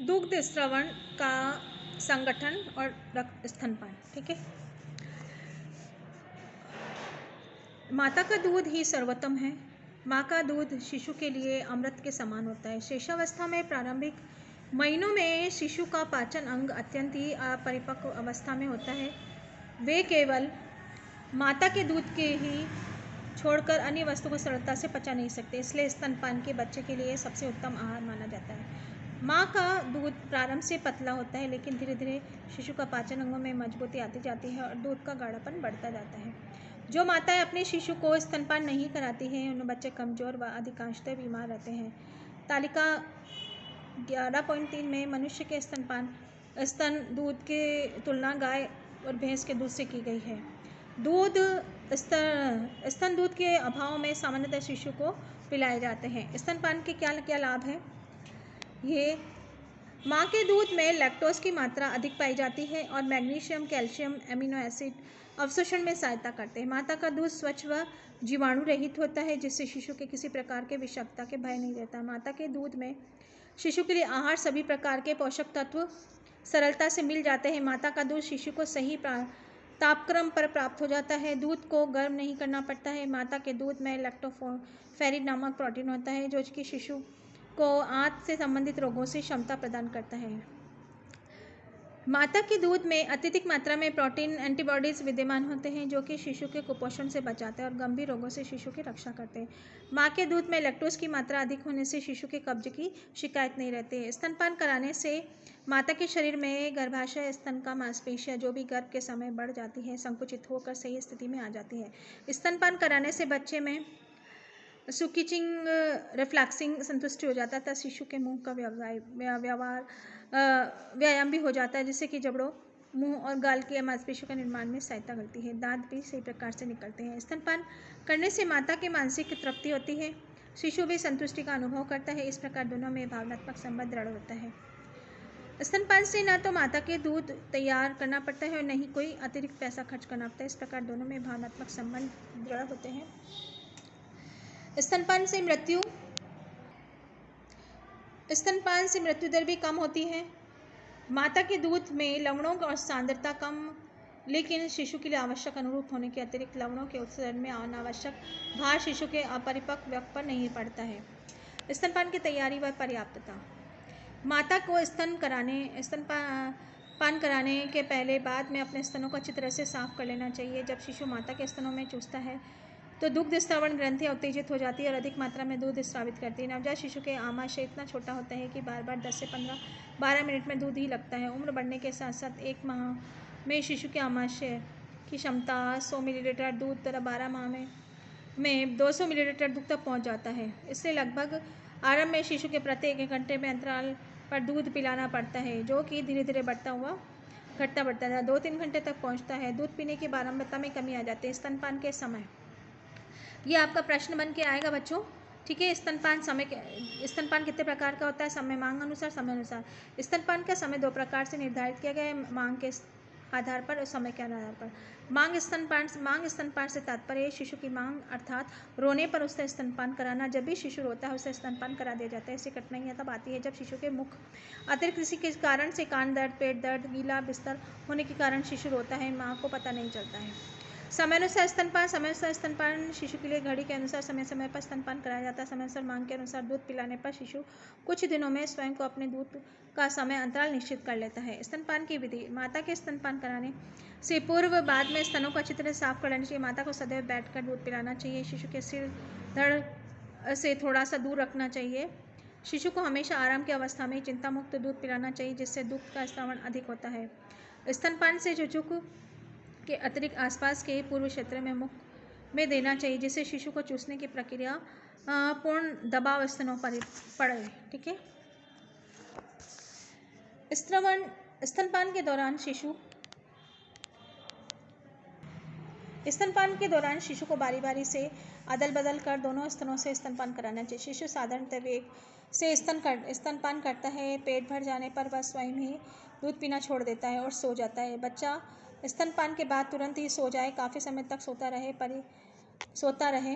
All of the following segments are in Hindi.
दुग्ध स्रवण का संगठन और स्तनपान। ठीक है, माता का दूध ही सर्वोत्तम है। माँ का दूध शिशु के लिए अमृत के समान होता है। शिशुअवस्था में प्रारंभिक महीनों में शिशु का पाचन अंग अत्यंत ही अपरिपक्व अवस्था में होता है। वे केवल माता के दूध के ही छोड़कर अन्य वस्तु को सरलता से पचा नहीं सकते, इसलिए स्तनपान के बच्चे के लिए सबसे उत्तम आहार माना जाता है। माँ का दूध प्रारंभ से पतला होता है, लेकिन धीरे धीरे शिशु का पाचन अंगों में मजबूती आती जाती है और दूध का गाढ़ापन बढ़ता जाता है। जो माताएं अपने शिशु को स्तनपान नहीं कराती हैं, उनमें बच्चे कमजोर व अधिकांशतः बीमार रहते हैं। तालिका 11.3 में मनुष्य के स्तन दूध के तुलना गाय और भैंस के दूध से की गई है। स्तन दूध के अभाव में सामान्यतः शिशु को पिलाए जाते हैं। स्तनपान के क्या क्या लाभ हैं? ये माँ के दूध में लैक्टोज की मात्रा अधिक पाई जाती है और मैग्नीशियम, कैल्शियम, एमिनो एसिड अवशोषण में सहायता करते हैं। माता का दूध स्वच्छ व जीवाणु रहित होता है, जिससे शिशु के किसी प्रकार के विषाक्तता के भय नहीं रहता। माता के दूध में शिशु के लिए आहार सभी प्रकार के पोषक तत्व सरलता से मिल जाते हैं। माता का दूध शिशु को सही तापक्रम पर प्राप्त हो जाता है। दूध को गर्म नहीं करना पड़ता है। माता के दूध में लैक्टोफेरिन नामक प्रोटीन होता है, जो कि शिशु को आंत से संबंधित रोगों से क्षमता प्रदान करता है। माता के दूध में अत्यधिक मात्रा में प्रोटीन एंटीबॉडीज विद्यमान होते हैं, जो कि शिशु के कुपोषण से बचाते हैं और गंभीर रोगों से शिशु की रक्षा करते हैं। माँ के दूध में लैक्टोज की मात्रा अधिक होने से शिशु के कब्ज की शिकायत नहीं रहती है। स्तनपान कराने से माता के शरीर में गर्भाशय स्तन का मांसपेशियां, जो भी गर्भ के समय बढ़ जाती है, संकुचित होकर सही स्थिति में आ जाती है। स्तनपान कराने से बच्चे में सुकीचिंग रिफ्लैक्सिंग संतुष्टि हो जाता है, शिशु के मुंह का व्यायाम भी हो जाता है, जिससे कि जबड़ों, मुंह और गाल की मांसपेशियों का निर्माण में सहायता करती है। दांत भी सही प्रकार से निकलते हैं। स्तनपान करने से माता की मानसिक तृप्ति होती है, शिशु भी संतुष्टि का अनुभव करता है। इस प्रकार दोनों में भावनात्मक संबंध दृढ़ होता है। स्तनपान से न तो माता के दूध तैयार करना पड़ता है और न ही कोई अतिरिक्त पैसा खर्च करना पड़ता है। इस प्रकार दोनों में भावनात्मक संबंध दृढ़ होते हैं। स्तनपान से मृत्यु दर भी कम होती है। माता के दूध में लवणों और सांद्रता कम, लेकिन शिशु के लिए आवश्यक अनुरूप होने के अतिरिक्त लवणों के उत्सर्जन में अनावश्यक भार शिशु के अपरिपक्व वयस्क पर नहीं पड़ता है। स्तनपान की तैयारी व पर्याप्तता। माता को स्तनपान कराने के पहले बाद में अपने स्तनों को अच्छी तरह से साफ कर लेना चाहिए। जब शिशु माता के स्तनों में चूसता है तो दुग्ध स्रवण ग्रंथि उत्तेजित हो जाती है और अधिक मात्रा में दूध स्रावित करती है। नवजात शिशु के आमाशय इतना छोटा होता है कि बार बार 10 से 12 मिनट में दूध ही लगता है। उम्र बढ़ने के साथ साथ 1 माह में शिशु के आमाशय की क्षमता 100 मिलीलीटर दूध 12 माह में 200 मिलीलीटर दूध तक पहुँच जाता है। इसलिए लगभग आरंभ में शिशु के प्रत्येक 1 घंटे में अंतराल पर दूध पिलाना पड़ता है, जो कि धीरे धीरे घटता बढ़ता है, 2-3 घंटे तक पहुँचता है। दूध पीने की बारंबारता में कमी आ जाती है। स्तनपान के समय, ये आपका प्रश्न बन के आएगा बच्चों। ठीक है, स्तनपान कितने प्रकार का होता है? समय मांग अनुसार, समय अनुसार। स्तनपान का समय 2 प्रकार से निर्धारित किया गया है, मांग के आधार पर और समय के आधार पर। मांग स्तनपान से तात्पर्य शिशु की मांग अर्थात रोने पर उससे स्तनपान कराना। जब भी शिशु रोता है उसे स्तनपान करा दिया जाता है। ऐसी कठिनाइयाँ तब आती है जब शिशु के मुख अतिरिक्त किसी के कारण से कान दर्द, पेट दर्द, गीला बिस्तर होने के कारण शिशु रोता है, माँ को पता नहीं चलता है। समयानुसार स्तनपान शिशु के लिए घड़ी के अनुसार समय समय पर स्तनपान कराया जाता है। समयानुसार मांग के अनुसार दूध पिलाने पर शिशु कुछ दिनों में स्वयं को अपने दूध का समय अंतराल निश्चित कर लेता है। स्तनपान की विधि। माता के स्तनपान कराने से पूर्व बाद में स्तनों को अच्छी तरह साफ कर लेना चाहिए। माता को सदैव बैठकर दूध पिलाना चाहिए। शिशु के सिर धड़ से थोड़ा सा दूर रखना चाहिए। शिशु को हमेशा आराम की अवस्था में चिंता मुक्त दूध पिलाना चाहिए, जिससे दूध का स्रावण अधिक होता है। स्तनपान से जुजुक के अतिरिक्त आसपास के पूर्व क्षेत्र में मुख में देना चाहिए, जिससे शिशु को चूसने की प्रक्रिया पूर्ण दबाव स्तनों पर पड़े। ठीक है। स्तनपान के दौरान शिशु को बारी बारी से अदल बदल कर दोनों स्तनों से स्तनपान कराना चाहिए। शिशु साधारणतः वेग से स्तनपान करता है। पेट भर जाने पर वह स्वयं ही दूध पीना छोड़ देता है और सो जाता है। बच्चा स्तनपान के बाद तुरंत ही सो जाए, काफ़ी समय तक सोता रहे।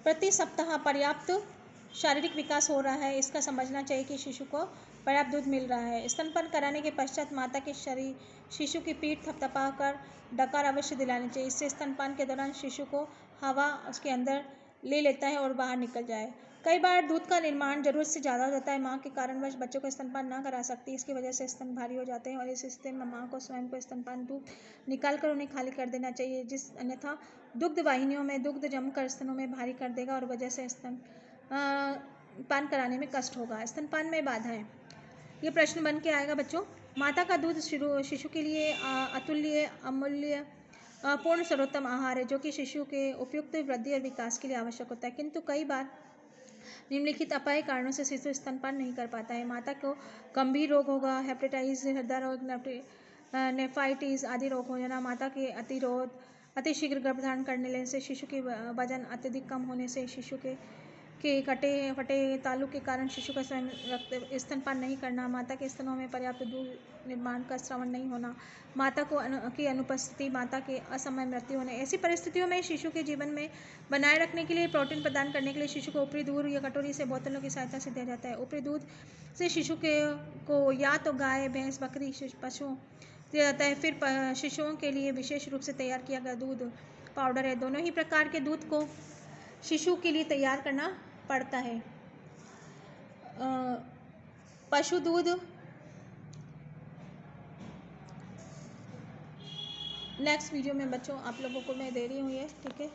प्रति सप्ताह पर्याप्त शारीरिक विकास हो रहा है, इसका समझना चाहिए कि शिशु को पर्याप्त दूध मिल रहा है। स्तनपान कराने के पश्चात माता के शिशु की पीठ थपथपा कर डकार अवश्य दिलानी चाहिए। इससे स्तनपान के दौरान शिशु को हवा उसके अंदर ले लेता है और बाहर निकल जाए। कई बार दूध का निर्माण जरूरत से ज़्यादा हो जाता है। माँ के कारणवश बच्चों को स्तनपान ना करा सकती, इसकी वजह से स्तन भारी हो जाते हैं और इस स्थिति में माँ को स्वयं को स्तनपान दूध निकालकर उन्हें खाली कर देना चाहिए, जिस अन्यथा दुग्ध वाहिनियों में दुग्ध जमकर स्तनों में भारी कर देगा और वजह से पान कराने में कष्ट होगा। स्तनपान में बाधाएं, ये प्रश्न बन के आएगा बच्चों। माता का दूध शिशु के लिए अतुल्य, अमूल्य, पूर्ण सर्वोत्तम आहार है, जो कि शिशु के उपयुक्त वृद्धि और विकास के लिए आवश्यक होता है। किंतु कई बार निम्नलिखित अपाय कारणों से शिशु स्तनपान नहीं कर पाता है। माता को गंभीर रोग होगा, हेपेटाइटिस, हृदय रोग, नेफ्राइटिस आदि रोग हो जाना, माता के अतिरोध, अतिशीघ्र गर्भधारण करने से, शिशु की वजन अत्यधिक कम होने से, शिशु के कटे फटे तालु के कारण शिशु का स्वयं रक्त स्तनपान नहीं करना, माता के स्तनों में पर्याप्त दूध निर्माण का स्रावन नहीं होना, माता की अनुपस्थिति, माता के असमय मृत्यु होने। ऐसी परिस्थितियों में शिशु के जीवन में बनाए रखने के लिए, प्रोटीन प्रदान करने के लिए शिशु को ऊपरी दूध या कटोरी से बोतलों की सहायता से दिया जाता है। ऊपरी दूध से शिशु को या तो गाय, भैंस, बकरी, पशुओं दिया जाता है। फिर शिशुओं के लिए विशेष रूप से तैयार किया गया दूध पाउडर है। दोनों ही प्रकार के दूध को शिशु के लिए तैयार करना पड़ता है। पशु दूध नेक्स्ट वीडियो में बच्चों आप लोगों को मैं दे रही हूँ ये, ठीक है।